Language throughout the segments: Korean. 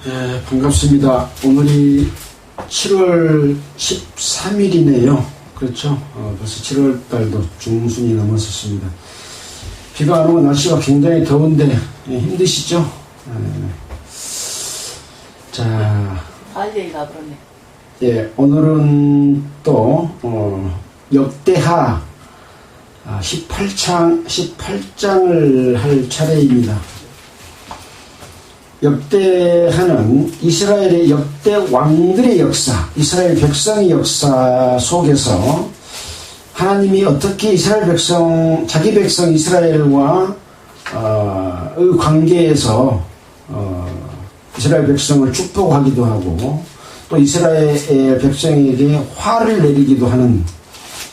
네, 반갑습니다. 오늘이 7월 13일이네요. 그렇죠? 벌써 7월 달도 중순이 넘었었습니다. 비가 안 오고 날씨가 굉장히 더운데 힘드시죠? 자, 알레이가 그러네. 예, 오늘은 또 역대하 18장을 할 차례입니다. 역대하는 이스라엘의 역대 왕들의 역사, 이스라엘 백성의 역사 속에서 하나님이 어떻게 이스라엘 백성, 자기 백성 이스라엘과 의 관계에서 이스라엘 백성을 축복하기도 하고 또 이스라엘 백성에게 화를 내리기도 하는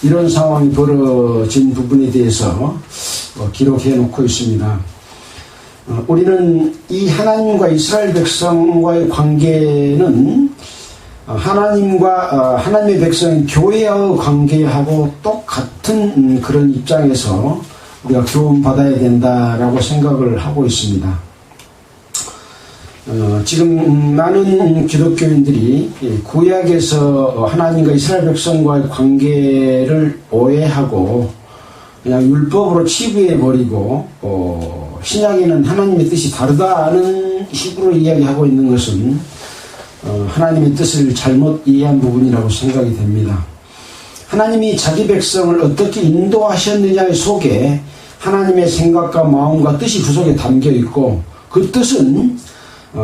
이런 상황이 벌어진 부분에 대해서 기록해 놓고 있습니다. 우리는 이 하나님과 이스라엘 백성과의 관계는 하나님의 백성인 교회와의 관계하고 똑같은 그런 입장에서 우리가 교훈받아야 된다라고 생각을 하고 있습니다. 지금 많은 기독교인들이 구약에서 하나님과 이스라엘 백성과의 관계를 오해하고 그냥 율법으로 치부해버리고 신약에는 하나님의 뜻이 다르다는 식으로 이야기하고 있는 것은 하나님의 뜻을 잘못 이해한 부분이라고 생각이 됩니다. 하나님이 자기 백성을 어떻게 인도하셨느냐의 속에 하나님의 생각과 마음과 뜻이 그 속에 담겨 있고 그 뜻은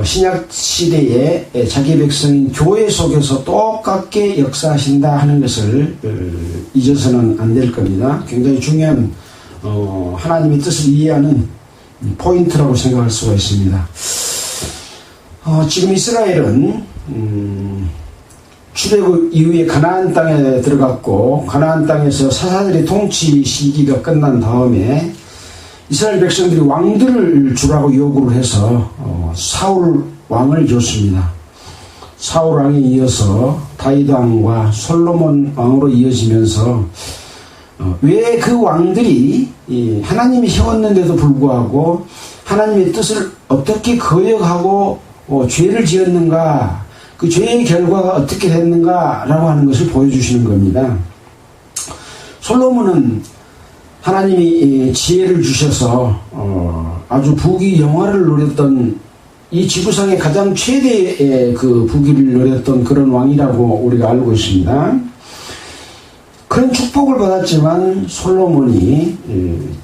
신약 시대에 자기 백성인 교회 속에서 똑같게 역사하신다 하는 것을 잊어서는 안 될 겁니다. 굉장히 중요한 하나님의 뜻을 이해하는 포인트라고 생각할 수가 있습니다. 지금 이스라엘은 출애굽 이후에 가나안 땅에 들어갔고 가나안 땅에서 사사들의 통치 시기가 끝난 다음에 이스라엘 백성들이 왕들을 주라고 요구를 해서 사울 왕을 줬습니다. 사울 왕에 이어서 다윗 왕과 솔로몬 왕으로 이어지면서 왜 그 왕들이 하나님이 세웠는데도 불구하고 하나님의 뜻을 어떻게 거역하고 죄를 지었는가, 그 죄의 결과가 어떻게 됐는가 라고 하는 것을 보여주시는 겁니다. 솔로몬은 하나님이 지혜를 주셔서 아주 부귀 영화를 누렸던 이 지구상의 가장 최대의 그 부귀를 누렸던 그런 왕이라고 우리가 알고 있습니다. 그런 축복을 받았지만 솔로몬이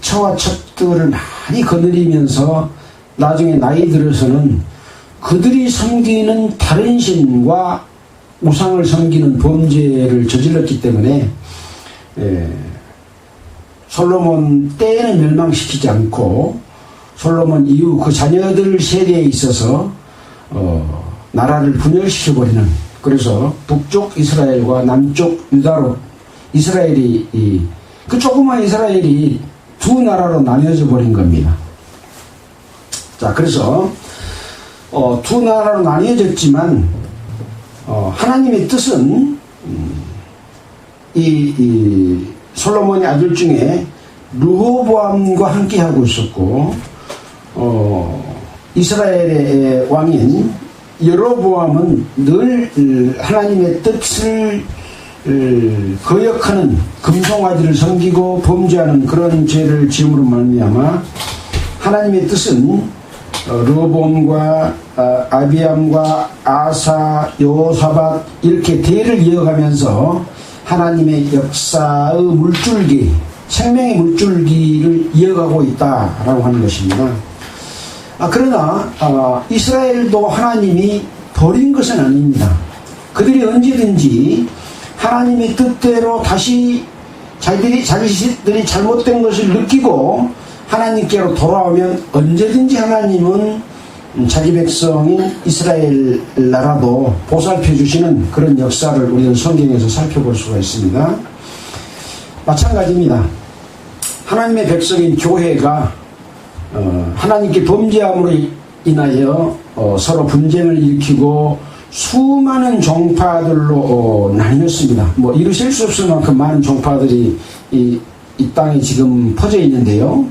처와 첩들을 많이 거느리면서 나중에 나이 들어서는 그들이 섬기는 다른 신과 우상을 섬기는 범죄를 저질렀기 때문에 솔로몬 때에는 멸망시키지 않고 솔로몬 이후 그 자녀들 세대에 있어서 나라를 분열시켜버리는, 그래서 북쪽 이스라엘과 남쪽 유다로 이스라엘이 그 조그만 이스라엘이 두 나라로 나뉘어져 버린 겁니다. 자, 그래서 두 나라로 나뉘어졌지만 하나님의 뜻은 이 솔로몬의 아들 중에 르호보암과 함께 하고 있었고 이스라엘의 왕인 여로보암은 늘 하나님의 뜻을 거역하는 금송아지를 섬기고 범죄하는 그런 죄를 지음으로 말미암아 하나님의 뜻은 르호보암과 아비암과 아사, 여호사밧 이렇게 대를 이어가면서 하나님의 역사의 물줄기, 생명의 물줄기를 이어가고 있다라고 하는 것입니다. 그러나 이스라엘도 하나님이 버린 것은 아닙니다. 그들이 언제든지 하나님의 뜻대로 다시 자기들이 잘못된 것을 느끼고 하나님께로 돌아오면 언제든지 하나님은 자기 백성인 이스라엘 나라도 보살펴 주시는 그런 역사를 우리는 성경에서 살펴볼 수가 있습니다. 마찬가지입니다. 하나님의 백성인 교회가 하나님께 범죄함으로 인하여 서로 분쟁을 일으키고 수많은 종파들로 나뉘었습니다. 이루실 수 없을 만큼 많은 종파들이 이 땅에 지금 퍼져 있는데요.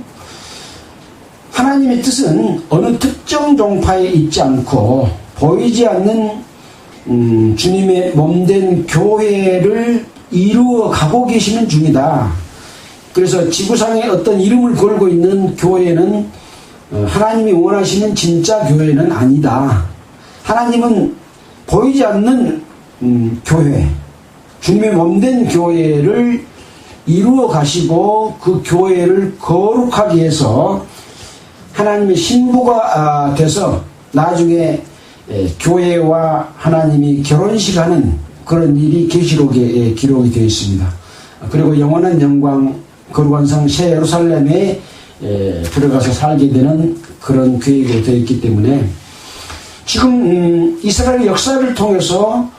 하나님의 뜻은 어느 특정 종파에 있지 않고 보이지 않는 주님의 몸된 교회를 이루어 가고 계시는 중이다. 그래서 지구상에 어떤 이름을 걸고 있는 교회는 하나님이 원하시는 진짜 교회는 아니다. 하나님은 보이지 않는 교회, 주님의 몸된 교회를 이루어 가시고 그 교회를 거룩하게 해서 하나님의 신부가 돼서 나중에 교회와 하나님이 결혼식하는 그런 일이 계시록에 기록이 되어 있습니다. 그리고 영원한 영광 거룩한 성 새 예루살렘에 들어가서 살게 되는 그런 계획이 되어 있기 때문에 지금 이스라엘 역사를 통해서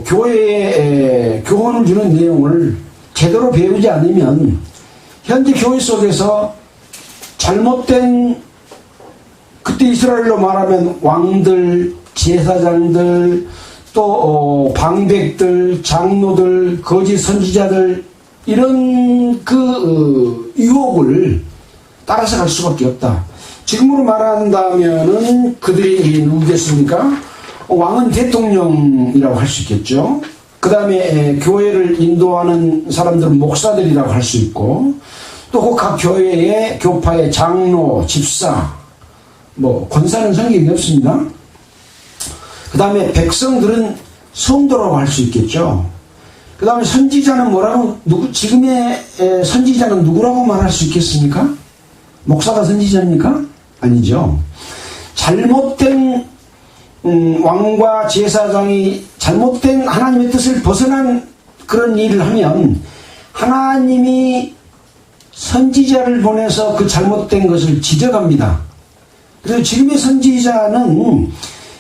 교회에 교훈을 주는 내용을 제대로 배우지 않으면 현재 교회 속에서 잘못된, 그때 이스라엘로 말하면 왕들, 제사장들, 또 방백들, 장로들, 거짓 선지자들, 이런 유혹을 따라서 갈 수밖에 없다. 지금으로 말한다면은 그들이 누구겠습니까? 왕은 대통령이라고 할 수 있겠죠. 그 다음에 교회를 인도하는 사람들은 목사들이라고 할 수 있고, 또 각 교회의 교파의 장로, 집사, 권사는 성경이 없습니다. 그 다음에 백성들은 성도라고 할 수 있겠죠. 그 다음에 선지자는 지금의 선지자는 누구라고 말할 수 있겠습니까? 목사가 선지자입니까? 아니죠. 잘못된 왕과 제사장이 잘못된 하나님의 뜻을 벗어난 그런 일을 하면 하나님이 선지자를 보내서 그 잘못된 것을 지적합니다. 그래서 지금의 선지자는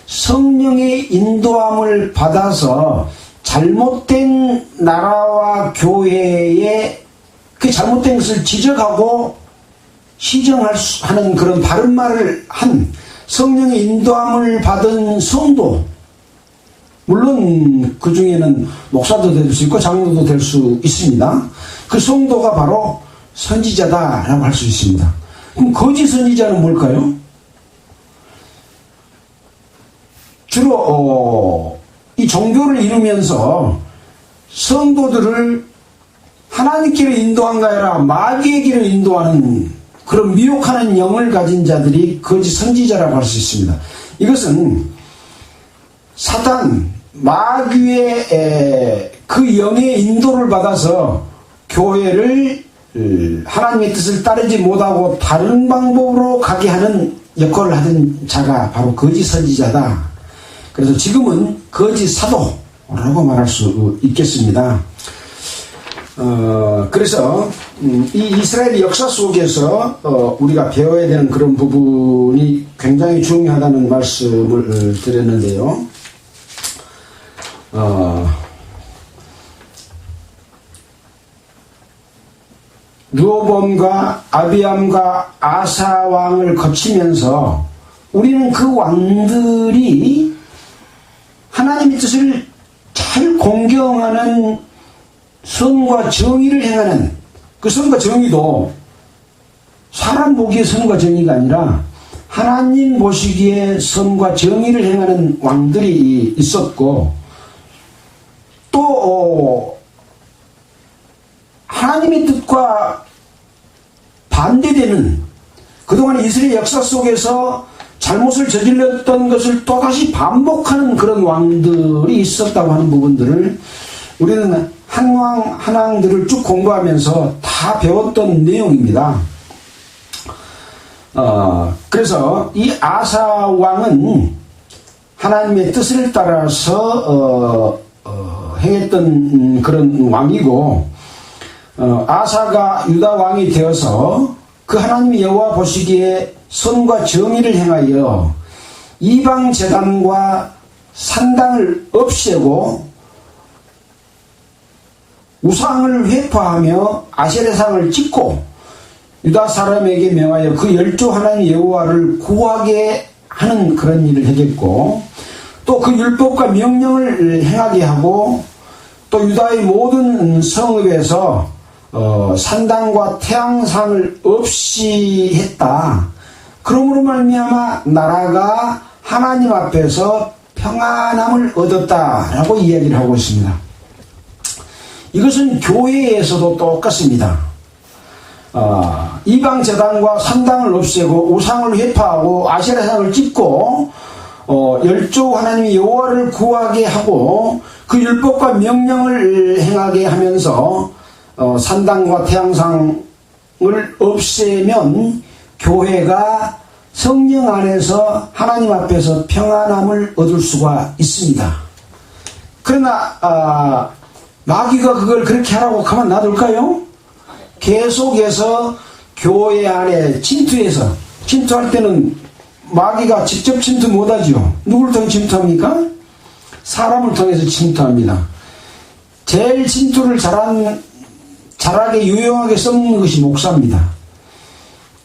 성령의 인도함을 받아서 잘못된 나라와 교회에 그 잘못된 것을 지적하고 시정하는 그런 바른 말을 한 성령의 인도함을 받은 성도, 물론 그 중에는 목사도 될 수 있고 장로도 될 수 있습니다. 그 성도가 바로 선지자다라고 할 수 있습니다. 그럼 거짓 선지자는 뭘까요? 주로 이 종교를 이루면서 성도들을 하나님께로 인도한가 아니라 마귀의 길을 인도하는 그런 미혹하는 영을 가진 자들이 거짓 선지자라고 할 수 있습니다. 이것은 사단, 마귀의 그 영의 인도를 받아서 교회를 하나님의 뜻을 따르지 못하고 다른 방법으로 가게 하는 역할을 하던 자가 바로 거짓 선지자다. 그래서 지금은 거짓 사도라고 말할 수 있겠습니다. 그래서 이 이스라엘 역사 속에서 우리가 배워야 되는 그런 부분이 굉장히 중요하다는 말씀을 드렸는데요. 르호보암과 아비암과 아사 왕을 거치면서 우리는 그 왕들이 하나님의 뜻을 잘 공경하는 선과 정의를 행하는, 그 선과 정의도 사람 보기에 선과 정의가 아니라 하나님 보시기에 선과 정의를 행하는 왕들이 있었고, 또 하나님의 뜻과 반대되는, 그동안 이스라엘 역사 속에서 잘못을 저질렀던 것을 또다시 반복하는 그런 왕들이 있었다고 하는 부분들을 우리는 한 왕 한 왕들을 쭉 공부하면서 다 배웠던 내용입니다. 그래서 이 아사 왕은 하나님의 뜻을 따라서 행했던 그런 왕이고, 아사가 유다 왕이 되어서 그 하나님 여호와 보시기에 선과 정의를 행하여 이방 제단과 산당을 없애고 우상을 회파하며 아세라상을 찍고 유다 사람에게 명하여 그 열조 하나님 여호와를 구하게 하는 그런 일을 하겠고, 또 그 율법과 명령을 행하게 하고, 또 유다의 모든 성읍에서 산당과 태양상을 없이 했다. 그러므로 말미암아 나라가 하나님 앞에서 평안함을 얻었다라고 이야기를 하고 있습니다. 이것은 교회에서도 똑같습니다. 이방 제단과 산당을 없애고 우상을 회파하고 아세라상을 찢고 열조 하나님이 여호와를 구하게 하고 그 율법과 명령을 행하게 하면서 산당과 태양상을 없애면 교회가 성령 안에서 하나님 앞에서 평안함을 얻을 수가 있습니다. 그러나 마귀가 그걸 그렇게 하라고 가만 놔둘까요? 계속해서 교회 안에 침투할 때는 마귀가 직접 침투 못하죠. 누구를 통해 침투합니까? 사람을 통해서 침투합니다. 제일 침투를 잘하게 유용하게 써먹는 것이 목사입니다.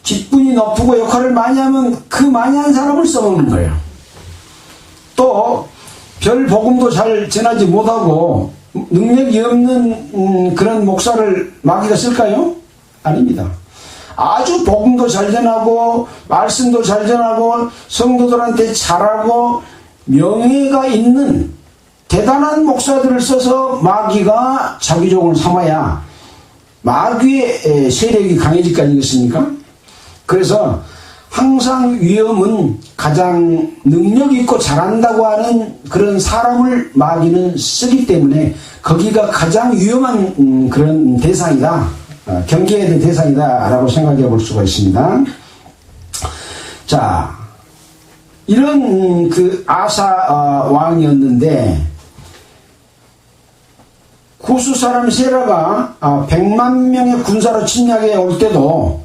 직분이 높고 역할을 많이 하면 그 많이 한 사람을 써먹는 거예요. 또 별 복음도 잘 전하지 못하고 능력이 없는 그런 목사를 마귀가 쓸까요? 아닙니다. 아주 복음도 잘 전하고 말씀도 잘 전하고 성도들한테 잘하고 명예가 있는 대단한 목사들을 써서 마귀가 자기종을 삼아야 마귀의 세력이 강해질 거 아니겠습니까? 그래서 항상 위험은 가장 능력 있고 잘한다고 하는 그런 사람을 마귀는 쓰기 때문에 거기가 가장 위험한 그런 대상이다. 경계해야 될 대상이다 라고 생각해 볼 수가 있습니다. 자, 이런 그 아사 왕이었는데 구스 사람 세라가 100만 명의 군사로 침략해 올 때도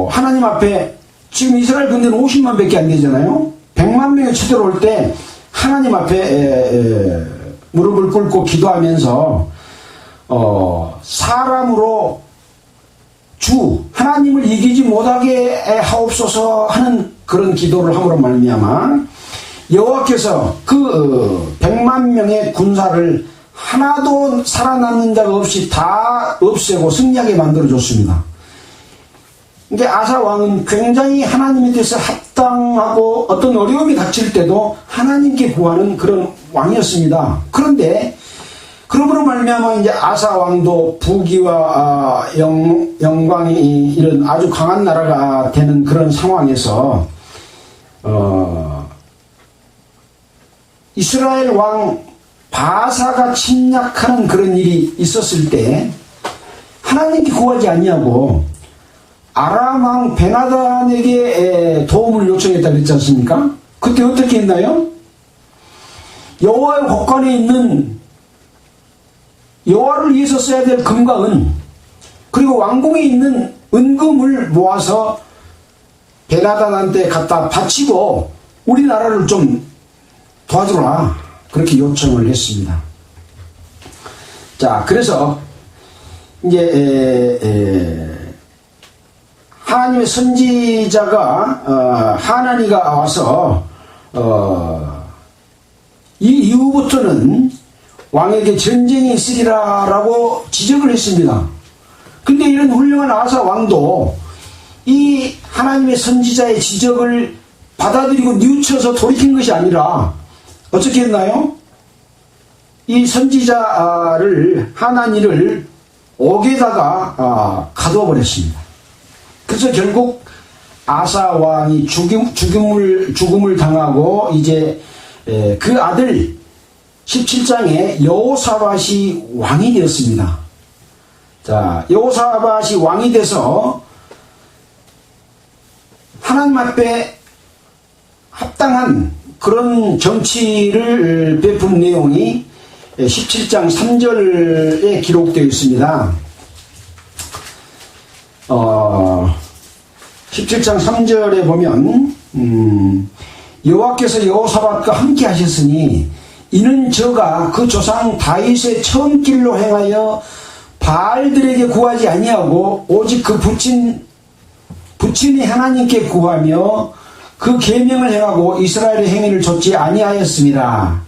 하나님 앞에 지금 이스라엘 군대는 50만 밖에 안 되잖아요. 100만 명이 쳐들어올 때 하나님 앞에 무릎을 꿇고 기도하면서 사람으로 하나님을 이기지 못하게 하옵소서 하는 그런 기도를 함으로 말미암아 여호와께서 그 100만 명의 군사를 하나도 살아남는 자가 없이 다 없애고 승리하게 만들어줬습니다. 이게 아사 왕은 굉장히 하나님에 대해서 합당하고 어떤 어려움이 닥칠 때도 하나님께 구하는 그런 왕이었습니다. 그런데 그러므로 말미암아 이제 아사 왕도 부귀와 영광이 이런 아주 강한 나라가 되는 그런 상황에서 이스라엘 왕 바사가 침략하는 그런 일이 있었을 때 하나님께 구하지 아니하고 아람 왕 베나단에게 도움을 요청했다 그랬지 않습니까? 그때 어떻게 했나요? 여호와의 곳간에 있는 여호와를 위해서 써야 될 금과 은 그리고 왕궁에 있는 은금을 모아서 베나단한테 갖다 바치고 우리나라를 좀 도와주라 그렇게 요청을 했습니다. 자, 그래서 이제 하나님의 선지자가 하나니가 와서 이 이후부터는 왕에게 전쟁이 있으리라 라고 지적을 했습니다. 근데 이런 훌륭한 아사 왕도 이 하나님의 선지자의 지적을 받아들이고 뉘우쳐서 돌이킨 것이 아니라 어떻게 했나요? 이 선지자를 하나니를 옥에다가 가두어 버렸습니다. 그래서 결국 아사 왕이 죽음을 당하고 이제 그 아들 17장에 여호사밧이 왕이 되었습니다. 자, 여호사밧이 왕이 돼서 하나님 앞에 합당한 그런 정치를 베푼 내용이 17장 3절에 기록되어 있습니다. 17장 3절에 보면 여호와께서 여호사밧과 함께 하셨으니 이는 저가 그 조상 다윗의 처음 길로 행하여 바알들에게 구하지 아니하고 오직 그 부친이 하나님께 구하며 그 계명을 행하고 이스라엘의 행위를 좇지 아니하였습니다.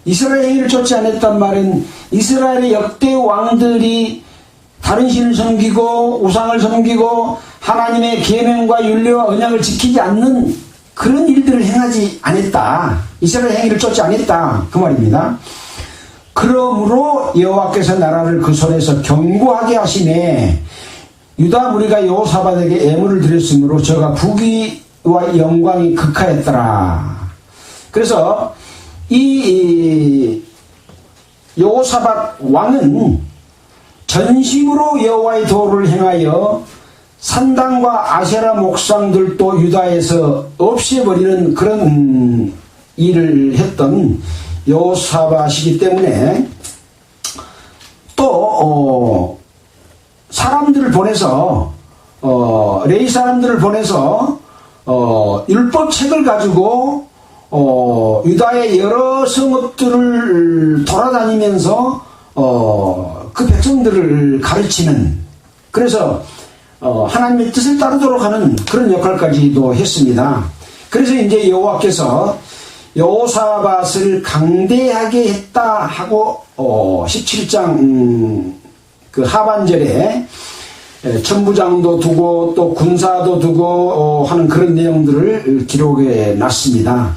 이스라엘의 행위를 좇지 않았단 말은 이스라엘의 역대 왕들이 다른 신을 섬기고 우상을 섬기고 하나님의 계명과 율례와 언약을 지키지 않는 그런 일들을 행하지 않았다. 이스라엘 행위를 쫓지 않았다. 그 말입니다. 그러므로 여호와께서 나라를 그 손에서 견고하게 하시매 유다 무리가 여호사밧에게 애물을 드렸으므로 저가 부귀와 영광이 극하였더라. 그래서 이 여호사밧 왕은 전심으로 여호와의 도를 행하여 산당과 아세라 목상들도 유다에서 없애버리는 그런 일을 했던 여호사밧이기 때문에 또 사람들을 보내서 레위 사람들을 보내서 율법책을 가지고 유다의 여러 성읍들을 돌아다니면서 그 백성들을 가르치는, 그래서 하나님의 뜻을 따르도록 하는 그런 역할까지도 했습니다. 그래서 이제 여호와께서 여호사밧을 강대하게 했다 하고 17장 그 하반절에 천부장도 두고 또 군사도 두고 하는 그런 내용들을 기록해 놨습니다.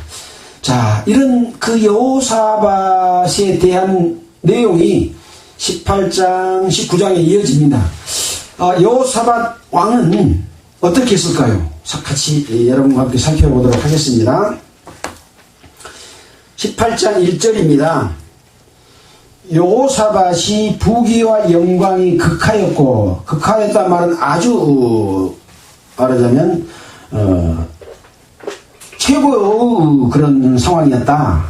자, 이런 그 여호사밧에 대한 내용이 18장, 19장에 이어집니다. 여호사밧 왕은 어떻게 했을까요? 같이 여러분과 함께 살펴보도록 하겠습니다. 18장 1절입니다. 여호사밧이 부귀와 영광이 극하였고, 극하였단 말은 아주 말하자면 최고의 그런 상황이었다.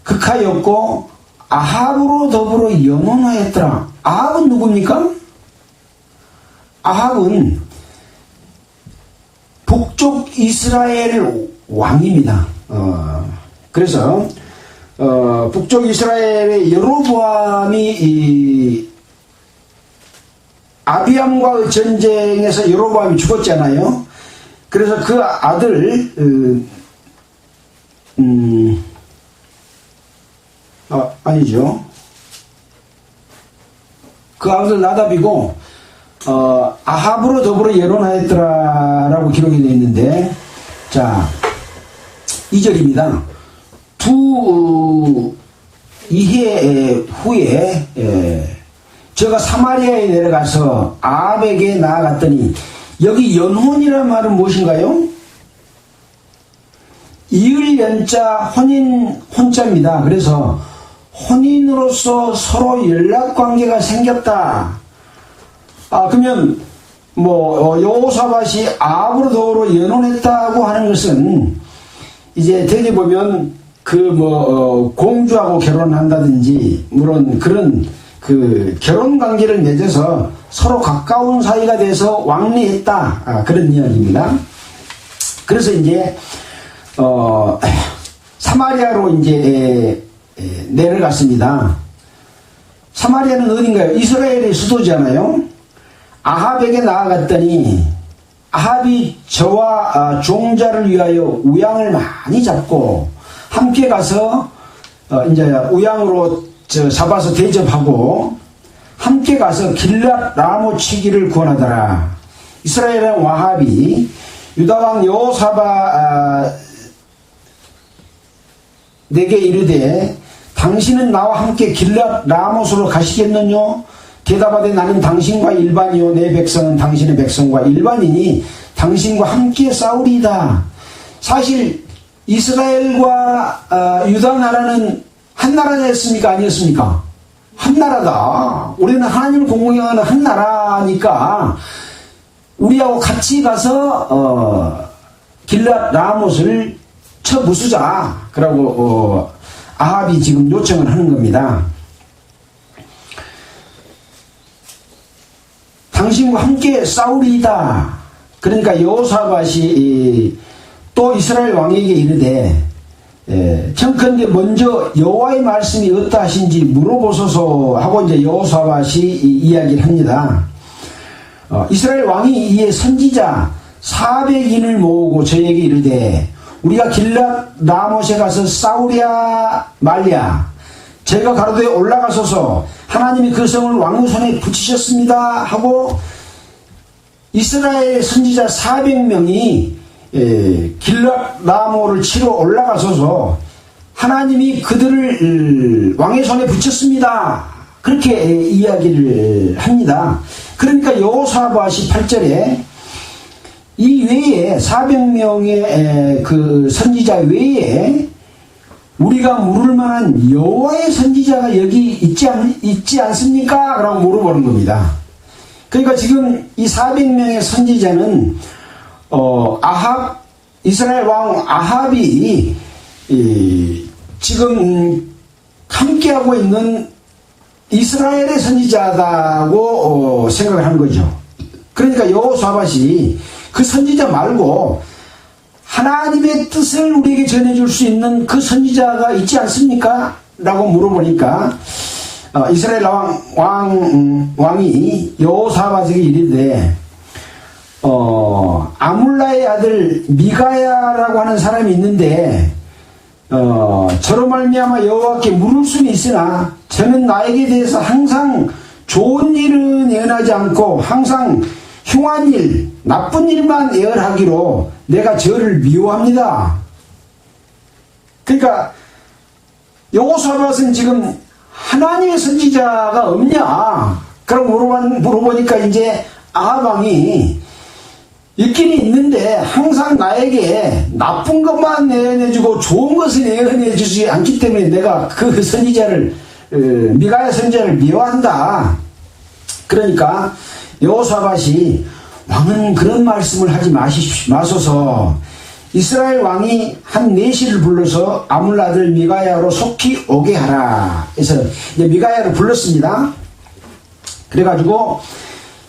극하였고 아합으로 더불어 연혼하였더라. 아합은 누굽니까? 아합은 북쪽 이스라엘 왕입니다. 그래서 북쪽 이스라엘의 여로보암이 아비암과의 전쟁에서 여로보암이 죽었잖아요. 그래서 그 아들 아니죠. 그 아들 나답이고 아합으로 더불어 예론하였더라라고 기록이 되어 있는데, 자 2절입니다. 이해 후에 저가 사마리아에 내려가서 아합에게 나아갔더니, 여기 연혼이란 말은 무엇인가요? 이을 연자 혼인 혼자입니다. 그래서 혼인으로서 서로 연락관계가 생겼다. 그러면 여호사밧이 아합으로 더불어 연혼했다고 하는 것은 이제 되게 보면 공주하고 결혼한다든지 물론 그런 그 결혼 관계를 맺어서 서로 가까운 사이가 돼서 왕래했다. 그런 이야기입니다. 그래서 이제 사마리아로 이제 내려갔습니다. 사마리아는 어딘가요? 이스라엘의 수도잖아요. 아합에게 나아갔더니 아합이 저와 종자를 위하여 우양을 많이 잡고 함께 가서 이제 우양으로 잡아서 대접하고 함께 가서 길랏 라모 치기를 권하더라. 이스라엘 왕 아합이 유다왕 여호사밧 내게 이르되 당신은 나와 함께 길랏 라못으로 가시겠느뇨? 대답하되 나는 당신과 일반이요 내 백성은 당신의 백성과 일반이니 당신과 함께 싸우리이다. 사실 이스라엘과 유다 나라는 한 나라였습니까? 아니었습니까? 한 나라다. 우리는 하나님을 공경하는 한 나라니까 우리하고 같이 가서 길랏 라못을 쳐 부수자. 그러고 아합이 지금 요청을 하는 겁니다. 당신과 함께 싸우리이다. 그러니까 여호사밧이 또 이스라엘 왕에게 이르되 청컨대 먼저 여호와의 말씀이 어떠하신지 물어보소서 하고 이제 여호사밧이 이야기를 합니다. 이스라엘 왕이 이에 선지자 400인을 모으고 저에게 이르되 우리가 길랏 라못에 가서 싸우랴 말랴. 제가 가로되 올라가소서 하나님이 그 성을 왕의 손에 붙이셨습니다 하고 이스라엘 선지자 400명이 길랏 라모를 치러 올라가서서 하나님이 그들을 왕의 손에 붙였습니다. 그렇게 이야기를 합니다. 그러니까 여호사밧이 8절에 이 외에 400명의 그 선지자 외에 우리가 물을 만한 여호와의 선지자가 여기 있지 않습니까? 라고 물어보는 겁니다. 그러니까 지금 이 400명의 선지자는 이스라엘 왕 아합이 지금 함께하고 있는 이스라엘의 선지자다고 생각을 하는 거죠. 그러니까 여호사밧이 그 선지자 말고 하나님의 뜻을 우리에게 전해줄 수 있는 그 선지자가 있지 않습니까? 라고 물어보니까 이스라엘 왕이 여호사밧에게 이르되 아물라의 아들 미가야라고 하는 사람이 있는데 저로 말미암아 여호와께 물을 수는 있으나 저는 나에게 대해서 항상 좋은 일은 예언하지 않고 항상 흉한 일, 나쁜 일만 예언하기로 내가 저를 미워합니다. 그러니까 여호사밧은 지금 하나님의 선지자가 없냐? 그럼 물어보니까 이제 아합 왕이 있긴 있는데 항상 나에게 나쁜 것만 예언해주고 좋은 것은 예언해주지 않기 때문에 내가 그 선지자를 미가야 선지자를 미워한다. 그러니까 여호사밧이 왕은 그런 말씀을 하지 마소서. 이스라엘 왕이 한 내시를 불러서 아물라 아들 미가야로 속히 오게 하라. 그래서 이제 미가야를 불렀습니다. 그래가지고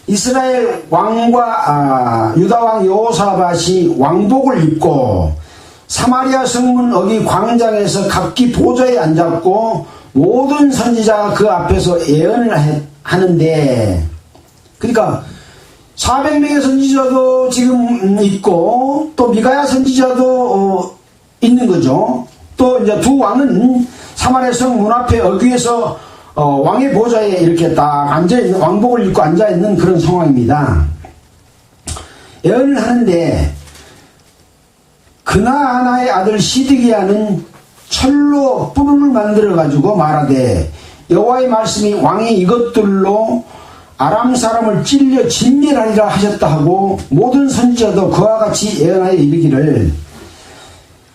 이스라엘 왕과 유다 왕 여호사밧이 왕복을 입고 사마리아 성문 어기 광장에서 각기 보좌에 앉았고 모든 선지자가 그 앞에서 예언을 하는데, 그러니까 400명의 선지자도 지금 있고 또 미가야 선지자도 있는 거죠. 또 이제 두 왕은 사마리아 성 문 앞에 어귀에서 왕의 보좌에 이렇게 딱 앉아있는, 왕복을 입고 앉아있는 그런 상황입니다. 예언을 하는데 그나아나의 아들 시드기야는 철로 뿔을 만들어가지고 말하되 여호와의 말씀이 왕이 이것들로 아람 사람을 찔려 진멸하리라 하셨다 하고 모든 선지자도 그와 같이 예언하여 이르기를.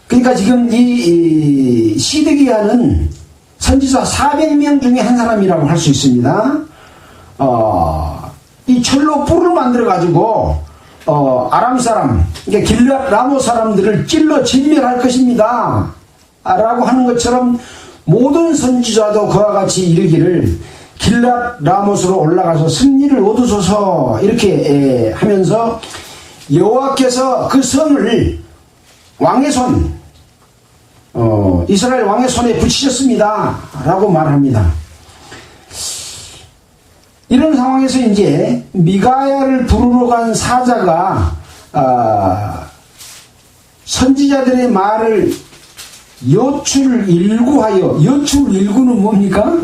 그러니까 지금 이 시드기야는 선지자 400명 중에 한 사람이라고 할 수 있습니다. 이 철로 뿔을 만들어가지고 아람 사람, 그러니까 길랏 라모 사람들을 찔러 진멸할 것입니다. 라고 하는 것처럼 모든 선지자도 그와 같이 이르기를 길랏 라못으로 올라가서 승리를 얻으소서 이렇게 하면서 여호와께서 그 성을 왕의 손, 이스라엘 왕의 손에 붙이셨습니다 라고 말합니다. 이런 상황에서 이제 미가야를 부르러 간 사자가 선지자들의 말을 여출일구하여, 여출일구는 뭡니까?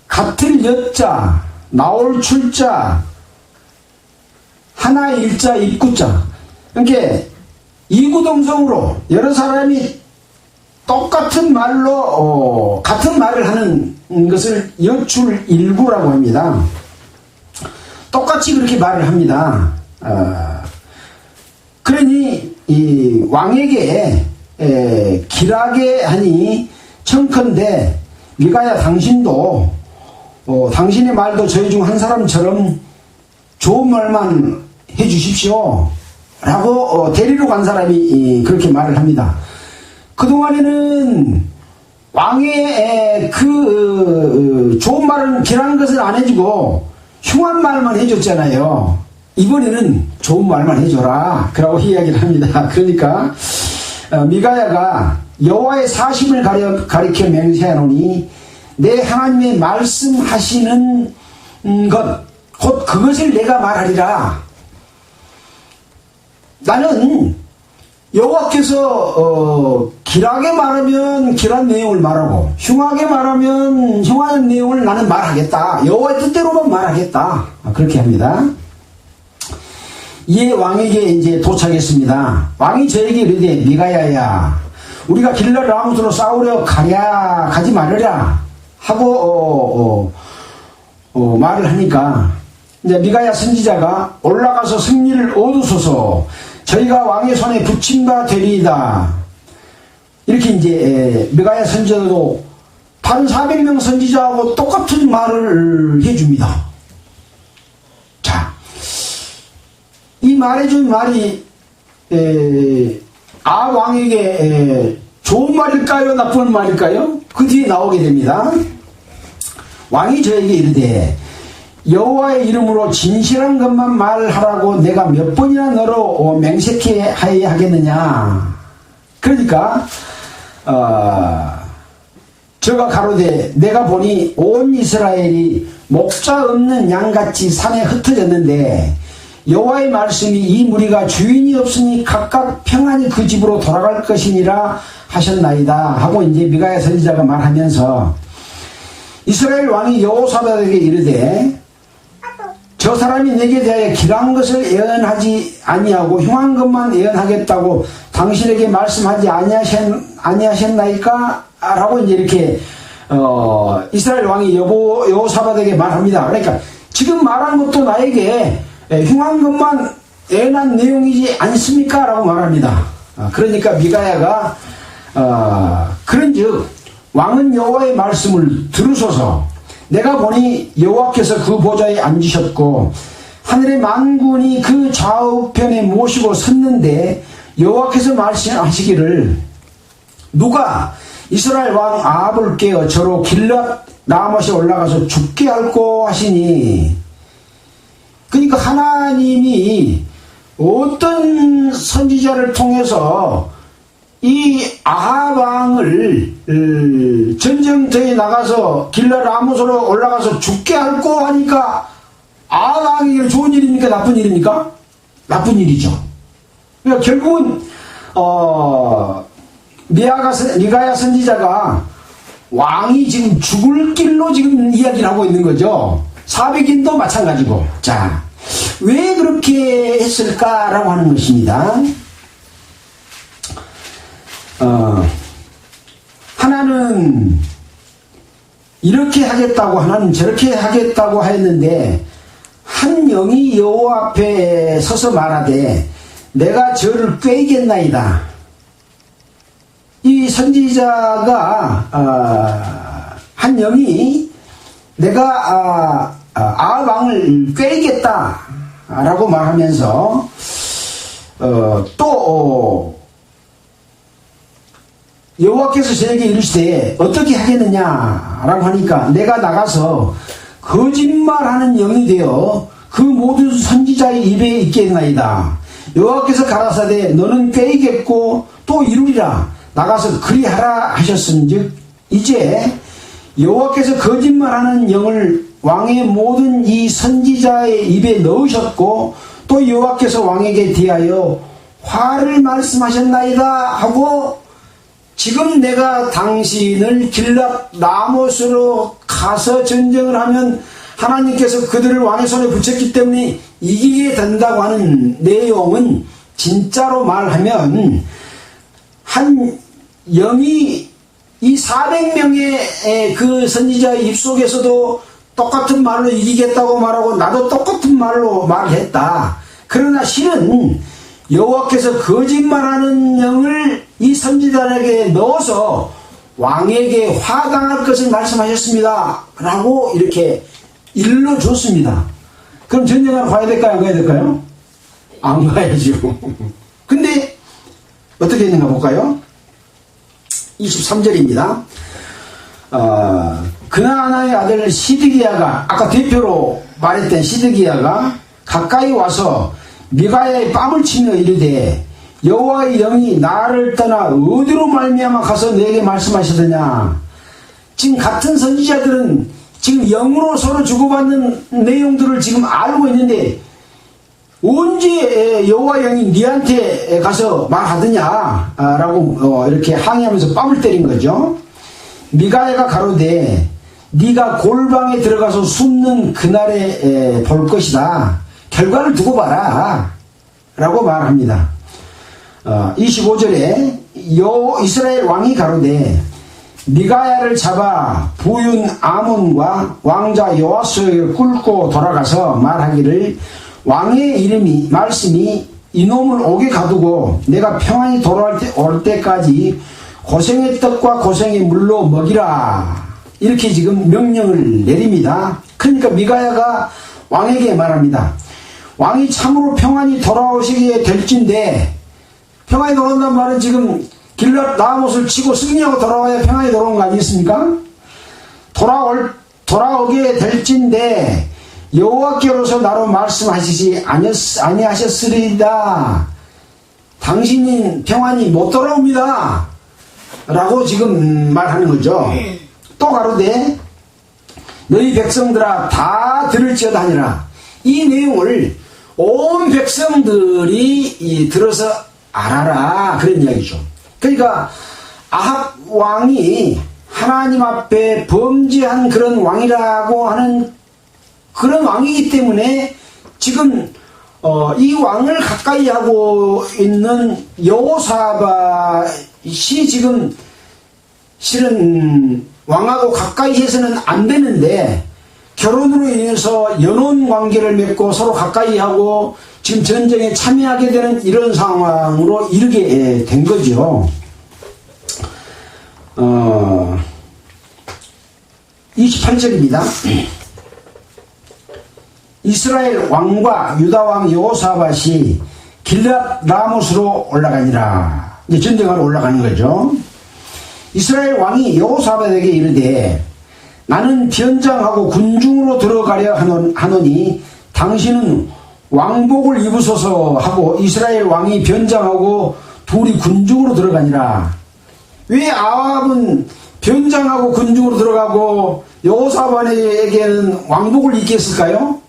같을 여자, 나올 출자, 하나 일자, 입구자. 그러니까 이구동성으로 여러 사람이 똑같은 말로 같은 말을 하는 것을 여출일구라고 합니다. 똑같이 그렇게 말을 합니다. 그러니 이 왕에게 길하게 하니 청컨대 미가야 당신도 당신의 말도 저희 중 한 사람처럼 좋은 말만 해 주십시오 라고 데리러 간 사람이 그렇게 말을 합니다. 그동안에는 왕의 그 좋은 말은 길한 것을 안 해주고 흉한 말만 해줬잖아요. 이번에는 좋은 말만 해줘라 그라고 이야기를 합니다. 그러니까 미가야가 여호와의 사심을 가리켜 맹세하노니 내 하나님의 말씀하시는 것 곧 그것을 내가 말하리라. 나는 여호와께서 길하게 말하면 길한 내용을 말하고 흉하게 말하면 흉한 내용을 나는 말하겠다. 여호와의 뜻대로만 말하겠다. 그렇게 합니다. 이에 왕에게 이제 도착했습니다. 왕이 저에게 이르되 미가야야 우리가 길랏 라못으로 싸우려 가지 말으라 하고 말을 하니까 이제 미가야 선지자가 올라가서 승리를 얻으소서 저희가 왕의 손에 붙임바 되리이다. 이렇게 이제 미가야 선지자도 다른 400명 선지자하고 똑같은 말을 해줍니다. 자, 이 말해준 말이 왕에게 좋은 말일까요? 나쁜 말일까요? 그 뒤에 나오게 됩니다. 왕이 저에게 이르되 여호와의 이름으로 진실한 것만 말하라고 내가 몇 번이나 너로 맹세케 하겠느냐. 그러니까 저가 가로되 내가 보니 온 이스라엘이 목자 없는 양같이 산에 흩어졌는데 여호와의 말씀이 이 무리가 주인이 없으니 각각 평안히 그 집으로 돌아갈 것이니라 하셨나이다 하고 이제 미가야 선지자가 말하면서 이스라엘 왕이 여호사밧에게 이르되 저 사람이 내게 대하여 길한 것을 예언하지 아니하고 흉한 것만 예언하겠다고 당신에게 말씀하지 아니하셨나이까? 라고 이제 이렇게 이스라엘 왕이 여호사밧에게 말합니다. 그러니까 지금 말한 것도 나에게 흉한 것만 예언한 내용이지 않습니까? 라고 말합니다. 그러니까 미가야가 그런즉 왕은 여호와의 말씀을 들으소서 내가 보니 여호와께서 그 보좌에 앉으셨고 하늘의 만군이 그 좌우편에 모시고 섰는데 여호와께서 말씀하시기를 누가 이스라엘 왕 아합을 깨어 저로 길랏 라못에 올라가서 죽게 할꼬 하시니. 그러니까 하나님이 어떤 선지자를 통해서 이 아합 왕을 전쟁터에 나가서 길랏 라못으로 올라가서 죽게 할꼬 하니까 아합 왕이 좋은 일입니까? 나쁜 일입니까? 나쁜 일이죠. 그러니까 결국은 미가야 선지자가 왕이 지금 죽을 길로 지금 이야기를 하고 있는 거죠. 400인도 마찬가지고. 자, 왜 그렇게 했을까라고 하는 것입니다. 하나는 이렇게 하겠다고 하나는 저렇게 하겠다고 했는데 한 영이 여호와 앞에 서서 말하되 내가 저를 꾀겠나이다. 이 선지자가 한 영이 내가 아합 왕을 꾀겠다라고 말하면서 또 여호와께서 저에게 이르시되 어떻게 하겠느냐라고 하니까 내가 나가서 거짓말하는 영이 되어 그 모든 선지자의 입에 있겠나이다. 여호와께서 가라사대 너는 꾀이겠고 또 이루리라. 나가서 그리하라 하셨은즉 이제 여호와께서 거짓말하는 영을 왕의 모든 이 선지자의 입에 넣으셨고 또 여호와께서 왕에게 대하여 화를 말씀하셨나이다 하고 지금 내가 당신을 길랏 라못으로 가서 전쟁을 하면 하나님께서 그들을 왕의 손에 붙였기 때문에 이기게 된다고 하는 내용은 진짜로 말하면 한 영이 이 400명의 그 선지자의 입속에서도 똑같은 말로 이기겠다고 말하고 나도 똑같은 말로 말했다. 그러나 실은 여호와께서 거짓말하는 영을 이 선지자에게 넣어서 왕에게 화당할 것을 말씀하셨습니다. 라고 이렇게 일러줬습니다. 그럼 전쟁하러 가야 될까요? 안 가야 될까요? 안 가야죠. 근데 어떻게 했는가 볼까요? 23절입니다. 그나아나의 아들 시드기야가 아까 대표로 말했던 시드기야가 가까이 와서 미가야의 뺨을 치며 이르되 여호와의 영이 나를 떠나 어디로 말미암아 가서 내게 말씀하시더냐. 지금 같은 선지자들은 지금 영으로 서로 주고받는 내용들을 지금 알고 있는데 언제 여호와 영이 네한테 가서 말하더냐 라고 이렇게 항의하면서 뺨을 때린 거죠. 미가야가 가로되 네가 골방에 들어가서 숨는 그날에 볼 것이다. 결과를 두고 봐라. 라고 말합니다. 25절에 이스라엘 왕이 가로되 미가야를 잡아 부윤 아몬과 왕자 요아스에게 끌고 돌아가서 말하기를 왕의 말씀이 이놈을 옥에 가두고 내가 평안히 올 때까지 고생의 떡과 고생의 물로 먹이라. 이렇게 지금 명령을 내립니다. 그러니까 미가야가 왕에게 말합니다. 왕이 참으로 평안히 돌아오시게 될진데, 평안히 돌아온다는 말은 지금 길랏 라못을 치고 승리하고 돌아와야 평안히 돌아온 거 아니겠습니까? 돌아오게 될진데 여호와께로서 나로 말씀하시지 아니하셨으리이다. 당신은 평안히 못 돌아옵니다. 라고 지금 말하는 거죠. 또 가로되 너희 백성들아 다 들을지어다 하니라. 이 내용을 온 백성들이 들어서 알아라. 그런 이야기죠. 그러니까 아합 왕이 하나님 앞에 범죄한 그런 왕이라고 하는 그런 왕이기 때문에 지금 이 왕을 가까이 하고 있는 여호사밧이 지금 실은 왕하고 가까이 해서는 안 되는데 결혼으로 인해서 연혼 관계를 맺고 서로 가까이 하고 지금 전쟁에 참여하게 되는 이런 상황으로 이르게 된 거죠. 28절입니다. 이스라엘 왕과 유다 왕 여호사밧이 길랏 라못으로 올라가니라. 이제 전쟁하러 올라가는 거죠. 이스라엘 왕이 여호사밧에게 이르되 나는 변장하고 군중으로 들어가려 하노니 당신은 왕복을 입으소서 하고 이스라엘 왕이 변장하고 둘이 군중으로 들어가니라. 왜 아합은 변장하고 군중으로 들어가고 여호사밧에게는 왕복을 입게 했을까요?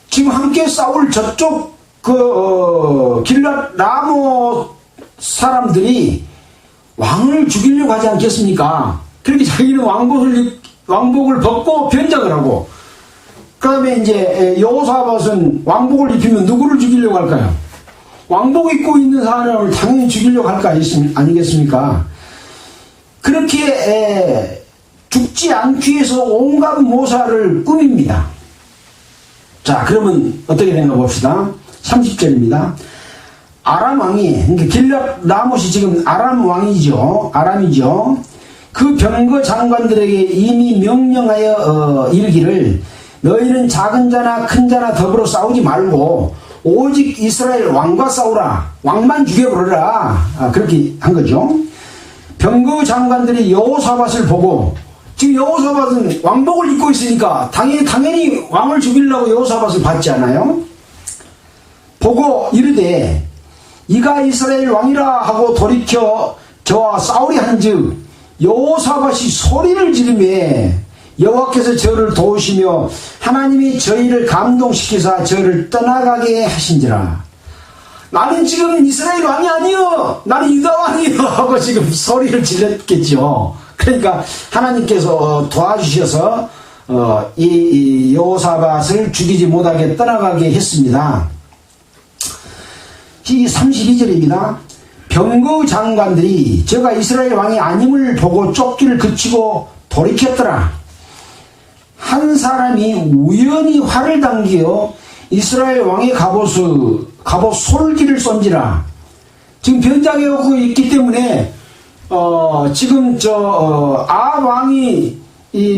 지금 함께 싸울 저쪽 길랏 라못 사람들이 왕을 죽이려고 하지 않겠습니까? 그렇게 자기는 왕복을 벗고 변장을 하고, 그 다음에 이제 여호사밧은 왕복을 입히면 누구를 죽이려고 할까요? 왕복 입고 있는 사람을 당연히 죽이려고 할 거 아니겠습니까? 그렇게 죽지 않기 위해서 온갖 모사를 꾸밉니다. 자, 그러면 어떻게 되는가 봅시다. 30절입니다. 아람 왕이, 그러니까 길랏 라못이 지금 아람 왕이죠. 아람이죠. 그 병거 장관들에게 이미 명령하여 이르기를 너희는 작은 자나 큰 자나 더불어 싸우지 말고 오직 이스라엘 왕과 싸우라. 왕만 죽여버려라. 그렇게 한 거죠. 병거 장관들이 여호사밧을 보고, 지금 여호사밧은 왕복을 입고 있으니까 당연히 왕을 죽이려고 여호사밧을 받지 않아요? 보고 이르되 이가 이스라엘 왕이라 하고 돌이켜 저와 싸우리 한즉 여호사밧이 소리를 지르매 여호와께서 저를 도우시며 하나님이 저희를 감동시키사 저를 떠나가게 하신지라. 나는 지금 이스라엘 왕이 아니요, 나는 유다 왕이요 하고 지금 소리를 질렀겠죠. 그러니까 하나님께서 도와주셔서 이 여호사밧을 죽이지 못하게 떠나가게 했습니다. 이 32절입니다. 병거 장관들이 저가 이스라엘 왕이 아님을 보고 쫓기를 그치고 돌이켰더라. 한 사람이 우연히 활을 당기어 이스라엘 왕의 갑옷 솔기를 쏜지라. 지금 변장해 오고 있기 때문에 지금 아합 왕이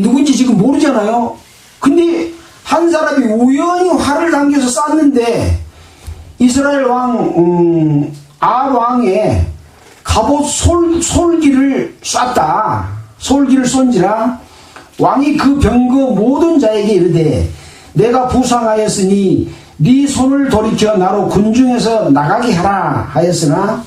누군지 지금 모르잖아요. 근데 한 사람이 우연히 활을 당겨서 쐈는데 이스라엘 왕 아합 왕의 갑옷 솔기를 쐈다. 솔기를 쏜지라. 왕이 그 병거 모든 자에게 이르되 내가 부상하였으니 네 손을 돌이켜 나로 군중에서 나가게 하라 하였으나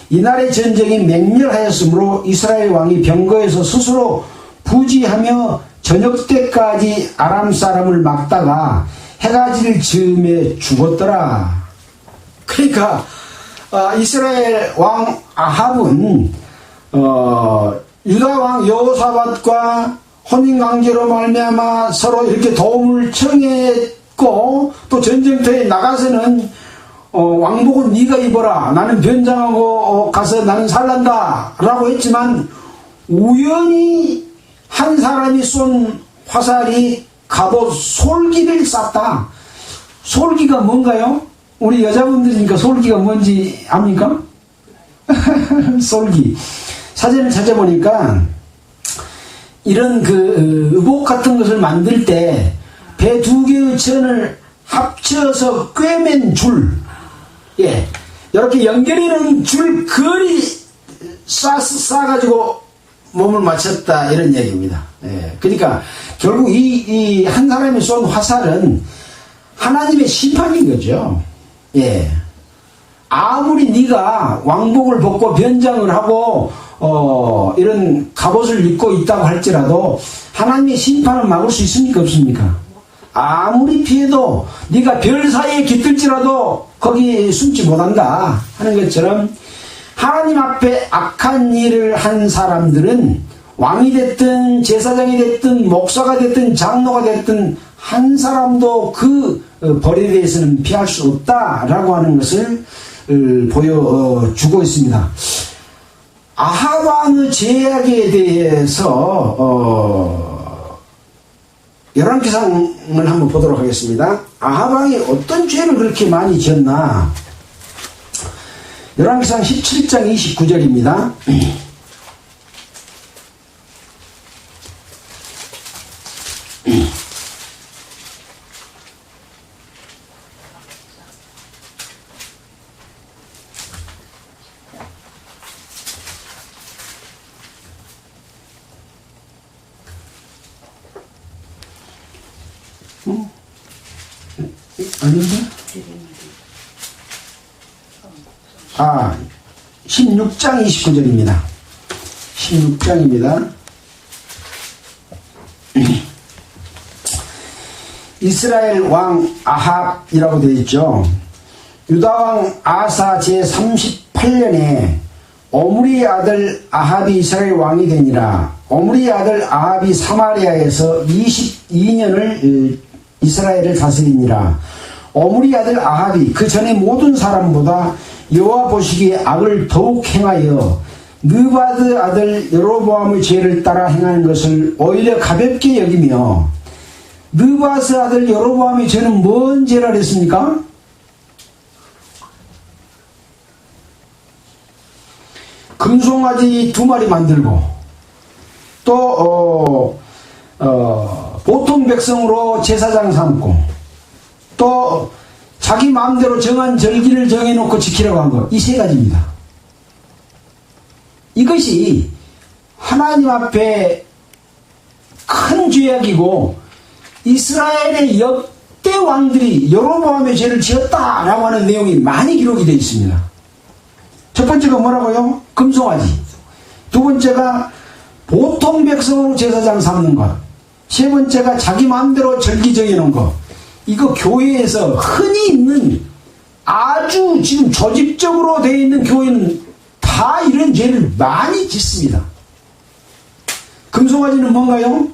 이날의 전쟁이 맹렬하였으므로 이스라엘 왕이 병거에서 스스로 부지하며 저녁 때까지 아람 사람을 막다가 해가 질 즈음에 죽었더라. 그러니까 이스라엘 왕 아합은 유다 왕 여호사밧과 혼인관계로 말미암아 서로 이렇게 도움을 청했고 또 전쟁터에 나가서는 왕복은 네가 입어라. 나는 변장하고 가서 나는 살란다. 라고 했지만 우연히 한 사람이 쏜 화살이 갑옷 솔기를 쐈다. 솔기가 뭔가요? 우리 여자분들이니까 솔기가 뭔지 압니까? 솔기. 사전을 찾아보니까 이런 의복 같은 것을 만들 때 배 두 개의 천을 합쳐서 꿰맨 줄, 예, 이렇게 연결해놓은 줄거리 싸가지고 몸을 맞췄다, 이런 얘기입니다. 예, 그러니까 결국 이 한 사람이 쏜 화살은 하나님의 심판인 거죠. 예. 아무리 네가 왕복을 벗고 변장을 하고 이런 갑옷을 입고 있다고 할지라도 하나님의 심판을 막을 수 있습니까, 없습니까? 아무리 피해도 네가 별 사이에 깃들지라도 거기 숨지 못한다 하는 것처럼, 하나님 앞에 악한 일을 한 사람들은 왕이 됐든 제사장이 됐든 목사가 됐든 장로가 됐든 한 사람도 그 벌에 대해서는 피할 수 없다라고 하는 것을 보여주고 있습니다. 아합 왕의 죄악에 대해서 열왕기상을 한번 보도록 하겠습니다. 아합 왕이 어떤 죄를 그렇게 많이 지었나? 열왕기상 17장 29절입니다. 아닌데? 16장 29절입니다. 16장입니다. 이스라엘 왕 아합이라고 되어 있죠. 유다 왕 아사 제38년에 오므리의 아들 아합이 이스라엘 왕이 되니라. 오므리의 아들 아합이 사마리아에서 22년을 이스라엘을 다스리니라. 오므리의 아들 아합이 그 전에 모든 사람보다 여호와 보시기에 악을 더욱 행하여 느바드 아들 여로보암의 죄를 따라 행하는 것을 오히려 가볍게 여기며, 느바스 아들 여로보암의 죄는 뭔 죄라 그랬습니까? 금송아지 2마리 만들고, 또 보통 백성으로 제사장 삼고, 또 자기 마음대로 정한 절기를 정해놓고 지키라고 한 것, 이 3가지입니다. 이것이 하나님 앞에 큰 죄악이고, 이스라엘의 역대 왕들이 여로보암의 죄를 지었다라고 하는 내용이 많이 기록이 되어 있습니다. 첫 번째가 뭐라고요? 금송아지. 두 번째가 보통 백성으로 제사장 삼는 것. 세 번째가 자기 마음대로 절기 정해놓은 것. 이거 교회에서 흔히 있는, 아주 지금 조직적으로 되어 있는 교회는 다 이런 죄를 많이 짓습니다. 금송아지는 뭔가요?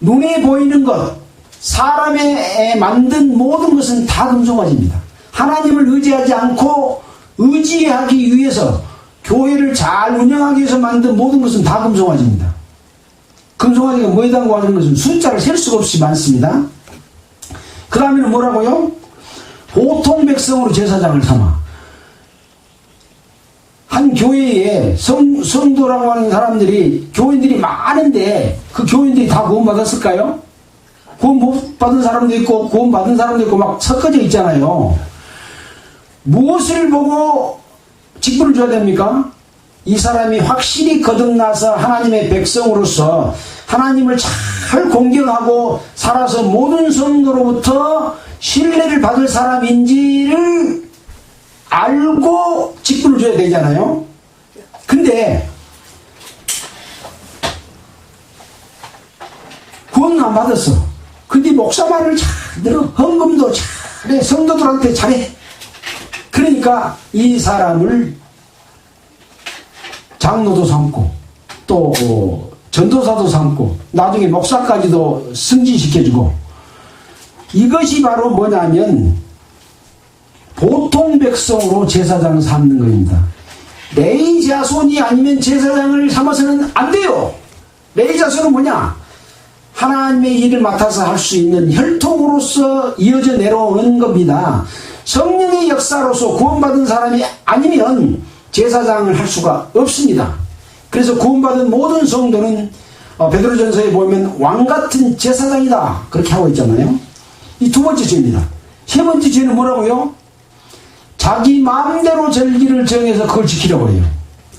눈에 보이는 것, 사람의 만든 모든 것은 다 금송아지입니다. 하나님을 의지하지 않고 의지하기 위해서, 교회를 잘 운영하기 위해서 만든 모든 것은 다 금송아지입니다. 금송아지가 뭐에 담고 하는 것은 숫자를 셀 수가 없이 많습니다. 그 다음에는 뭐라고요? 보통 백성으로 제사장을 삼아. 한 교회에 성도라고 하는 사람들이, 교인들이 많은데 그 교인들이 다 구원받았을까요? 구원 못 받은 사람도 있고 구원 받은 사람도 있고 막 섞어져 있잖아요. 무엇을 보고 직분을 줘야 됩니까? 이 사람이 확실히 거듭나서 하나님의 백성으로서 하나님을 잘 공경하고 살아서 모든 성도로부터 신뢰를 받을 사람인지를 알고 직분을 줘야 되잖아요. 근데 구원은 안 받았어. 근데 목사 말을 잘 들어, 헌금도 잘해, 성도들한테 잘해. 그러니까 이 사람을 장로도 삼고 또 전도사도 삼고 나중에 목사까지도 승진시켜주고, 이것이 바로 뭐냐면 백성으로 제사장을 삼는 것입니다. 레위 자손이 아니면 제사장을 삼아서는 안 돼요. 레위 자손은 뭐냐? 하나님의 일을 맡아서 할 수 있는 혈통으로서 이어져 내려오는 겁니다. 성령의 역사로서 구원받은 사람이 아니면 제사장을 할 수가 없습니다. 그래서 구원받은 모든 성도는 베드로전서에 보면 왕같은 제사장이다 그렇게 하고 있잖아요. 이 두 번째 죄입니다. 세 번째 죄는 뭐라고요? 자기 마음대로 절기를 정해서 그걸 지키려고 해요.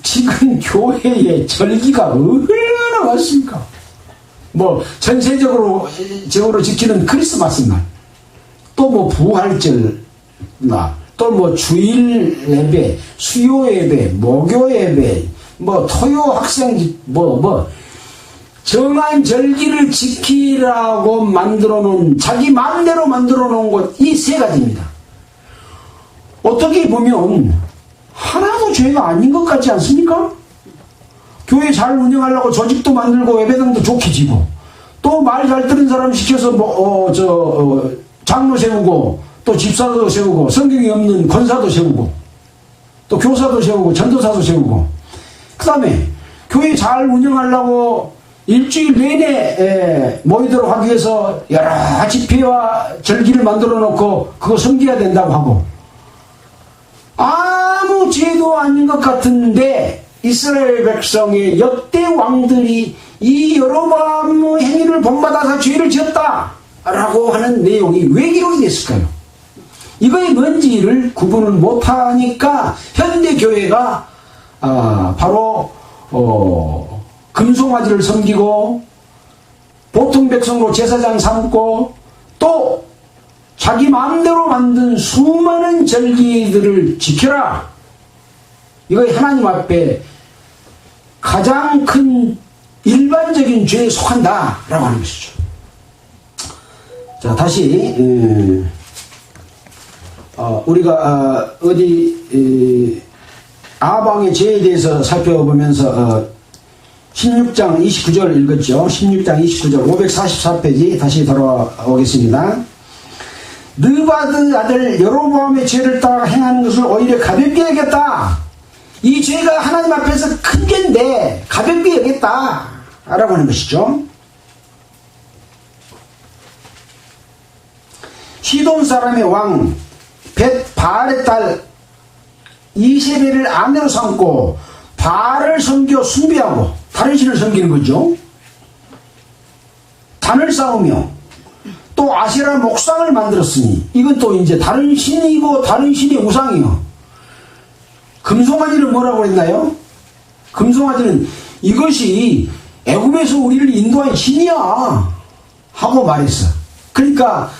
지금 교회에 절기가 얼마나 많습니까? 뭐 전세적으로 지키는 크리스마스 날, 또 뭐 부활절 날, 또 뭐 주일 예배, 수요 예배, 목요 예배, 뭐 토요 학생 뭐 정한 절기를 지키라고 만들어 놓은, 자기 마음대로 만들어 놓은 것, 이 세 가지입니다. 어떻게 보면 하나도 죄가 아닌 것 같지 않습니까? 교회 잘 운영하려고 조직도 만들고 예배당도 좋게 지고, 또 말 잘 들은 사람 시켜서 장로 세우고, 또 집사도 세우고, 성경이 없는 권사도 세우고, 또 교사도 세우고, 전도사도 세우고, 그 다음에 교회 잘 운영하려고 일주일 내내 모이도록 하기 위해서 여러 집회와 절기를 만들어 놓고 그거 섬겨야 된다고 하고, 아무 죄도 아닌 것 같은데 이스라엘 백성의 역대 왕들이 이 여로보암의 행위를 본받아서 죄를 지었다 라고 하는 내용이 왜 기록이 됐을까요? 이거의 뭔지를 구분을 못하니까 현대교회가 바로 금송아지를 섬기고 보통 백성으로 제사장 삼고 또 자기 마음대로 만든 수많은 절기들을 지켜라. 이거 하나님 앞에 가장 큰 일반적인 죄에 속한다 라고 하는 것이죠. 자, 다시 우리가 아방의 죄에 대해서 살펴보면서 16장 29절 읽었죠. 16장 29절 544페이지 다시 돌아오겠습니다. 느바드 아들 여로보암의 죄를 따라 행하는 것을 오히려 가볍게 여겼다. 이 죄가 하나님 앞에서 큰 죄인데 가볍게 여겼다 라고 하는 것이죠. 시돈 사람의 왕 벳바알의 딸 이세벨을 아내로 삼고 바알을 섬겨 숭배하고 다른 신을 섬기는 거죠. 단을 쌓으며 또 아세라 목상을 만들었으니 이건 또 이제 다른 신이고 다른 신의 우상이요. 금송아지는 뭐라고 했나요? 금송아지는 이것이 애굽에서 우리를 인도한 신이야 하고 말했어. 그러니까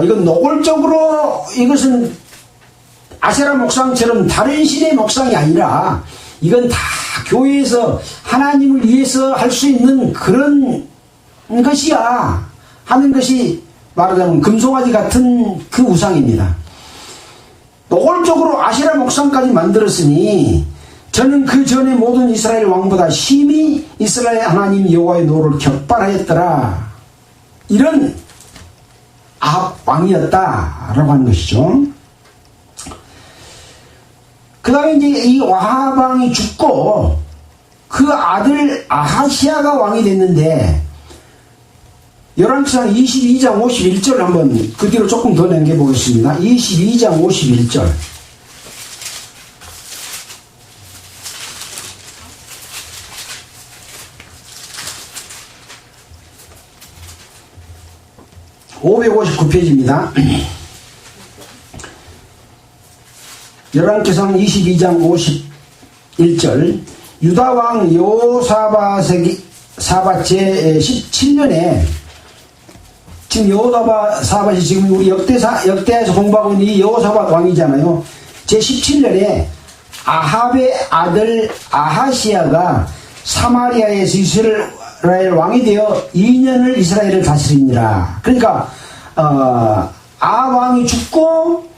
이건 노골적으로 이것은 아세라 목상처럼 다른 신의 목상이 아니라 이건 다 교회에서 하나님을 위해서 할 수 있는 그런 것이야 하는 것이 말하자면 금송아지 같은 그 우상입니다. 노골적으로 아세라 목상까지 만들었으니 저는 그 전에 모든 이스라엘 왕보다 심히 이스라엘 하나님 여호와의 노를 격발하였더라. 이런 아합 왕이었다라고 하는 것이죠. 그 다음에 이제 이 아합 왕이 죽고 그 아들 아하시아가 왕이 됐는데 열왕기상 22장 51절 한번 그 뒤로 조금 더 남겨보겠습니다. 22장 51절. (559페이지입니다) 열왕기상 22장 51절. 유다왕 여호사밧 제 17년에 지금 여호사밧이 지금 우리 역대하에서 공부하고 있는 이 여호사밧 왕이잖아요. 제 17년에 아합의 아들 아하시아가 사마리아에서 이스라엘 왕이 되어 2년을 이스라엘을 다스리니라. 그러니까 아합 왕이 죽고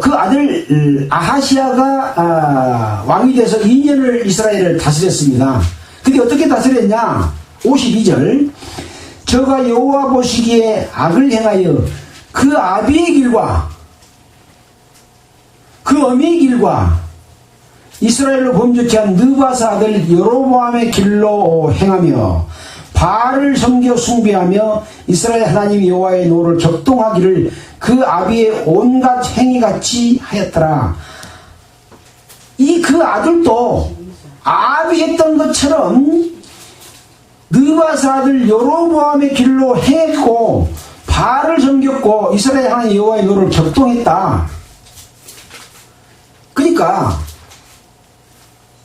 그 아들 아하시아가 왕이 돼서 2년을 이스라엘을 다스렸습니다. 근데 어떻게 다스렸냐? 52절. 저가 여호와 보시기에 악을 행하여 그 아비의 길과 범의 길과 이스라엘로 범죄케 한 느바사 아들 여로보암의 길로 행하며 바알을 섬겨 숭배하며 이스라엘 하나님 여호와의 노를 격동하기를 그 아비의 온갖 행위같이 하였더라. 이 그 아들도 아비 했던 것처럼 느바사 아들 여로보암의 길로 행했고 바알을 섬겼고 이스라엘 하나님 여호와의 노를 격동했다. 그러니까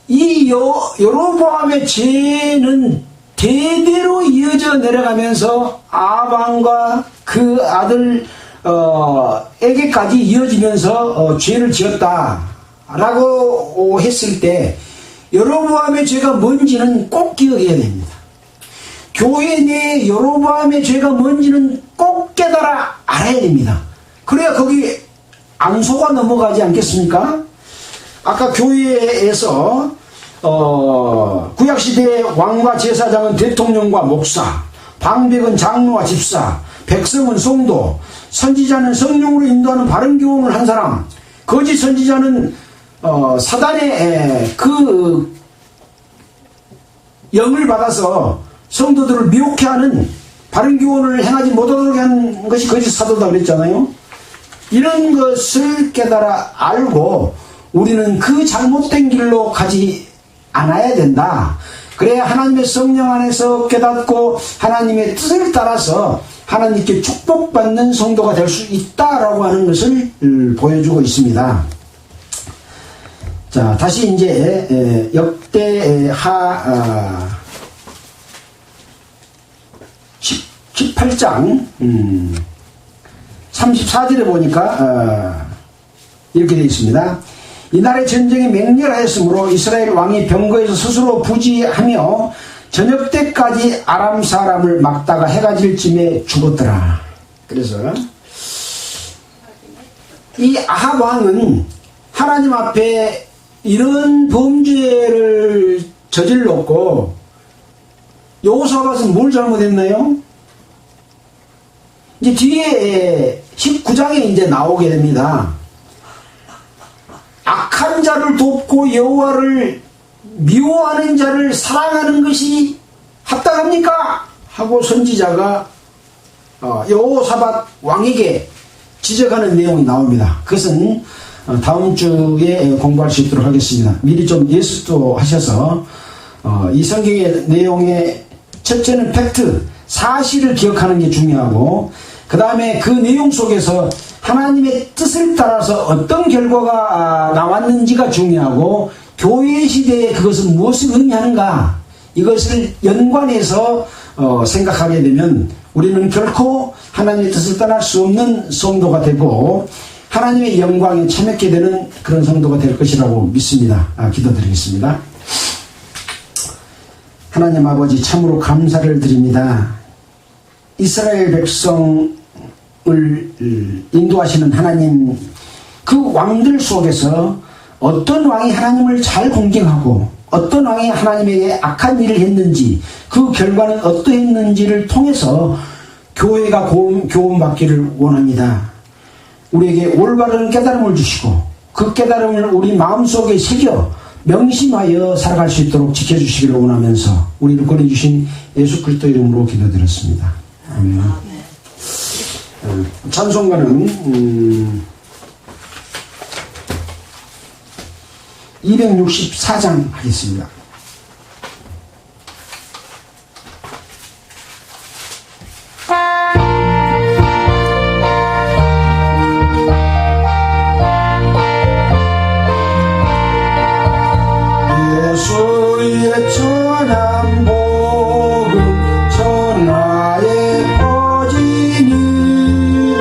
이 여로보암의 죄는 대대로 이어져 내려가면서 아방과 그 아들 에게까지 이어지면서 죄를 지었다라고 했을 때 여로보암의 죄가 뭔지는 꼭 기억해야 됩니다. 교회 내에 여로보암의 죄가 뭔지는 꼭 깨달아 알아야 됩니다. 그래야 거기 안 속아 넘어가지 않겠습니까? 아까 교회에서 구약시대의 왕과 제사장은 대통령과 목사, 방백은 장로와 집사, 백성은 성도, 선지자는 성령으로 인도하는 바른 교훈을 한 사람, 거짓 선지자는 사단의 그 영을 받아서 성도들을 미혹해 하는 바른 교훈을 행하지 못하도록 하는 것이 거짓 사도다 그랬잖아요. 이런 것을 깨달아 알고 우리는 그 잘못된 길로 가지 않아야 된다. 그래야 하나님의 성령 안에서 깨닫고 하나님의 뜻을 따라서 하나님께 축복받는 성도가 될 수 있다라고 하는 것을 보여주고 있습니다. 자, 다시 이제 역대하 18장 34절에 보니까 이렇게 되어 있습니다. 이날의 전쟁이 맹렬하였으므로 이스라엘 왕이 병거에서 스스로 부지하며 저녁 때까지 아람 사람을 막다가 해가 질 쯤에 죽었더라. 그래서 이 아합 왕은 하나님 앞에 이런 범죄를 저질렀고 여호사밧은 뭘 잘못했나요? 이제 뒤에 19장에 이제 나오게 됩니다. 악한 자를 돕고 여호와를 미워하는 자를 사랑하는 것이 합당합니까? 하고 선지자가 여호사밧 왕에게 지적하는 내용이 나옵니다. 그것은 다음 주에 공부할 수 있도록 하겠습니다. 미리 좀 예습도 하셔서 이 성경의 내용의 첫째는 팩트, 사실을 기억하는 게 중요하고 그 다음에 그 내용 속에서 하나님의 뜻을 따라서 어떤 결과가 나왔는지가 중요하고 교회 시대에 그것은 무엇을 의미하는가 이것을 연관해서 생각하게 되면 우리는 결코 하나님의 뜻을 떠날 수 없는 성도가 되고 하나님의 영광에 참여하게 되는 그런 성도가 될 것이라고 믿습니다. 기도드리겠습니다. 하나님 아버지 참으로 감사를 드립니다. 이스라엘 백성을 인도하시는 하나님, 그 왕들 속에서 어떤 왕이 하나님을 잘 공경하고 어떤 왕이 하나님에게 악한 일을 했는지 그 결과는 어떠했는지를 통해서 교회가 교훈받기를 원합니다. 우리에게 올바른 깨달음을 주시고 그 깨달음을 우리 마음속에 새겨 명심하여 살아갈 수 있도록 지켜주시기를 원하면서 우리를 권해주신 예수 그리스도 이름으로 기도드렸습니다. 아멘. 찬송가는 264장 하겠습니다. 예수의 전한 복음 천하에 퍼지니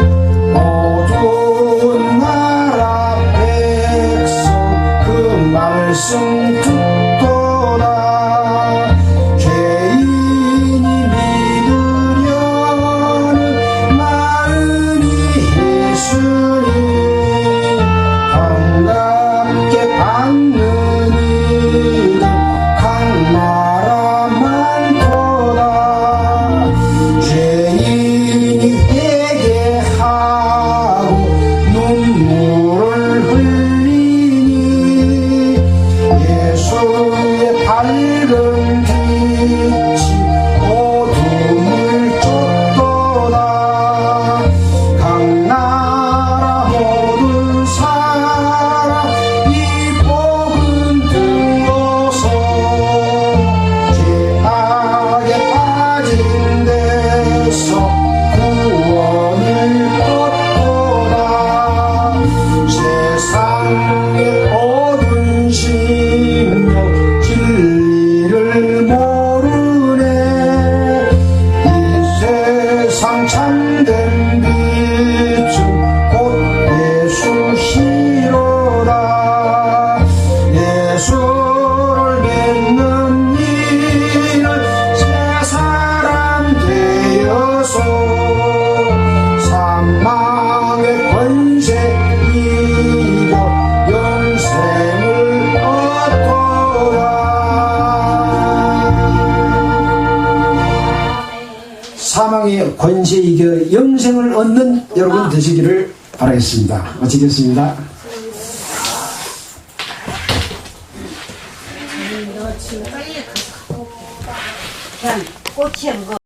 어두운 나라 백성 그 말씀 듣고 왕의 권세 이겨 영생을 얻는 여러분 되시기를 바라겠습니다. 마치겠습니다. 너 지금 빨리 가서 그냥 꽃이 뭐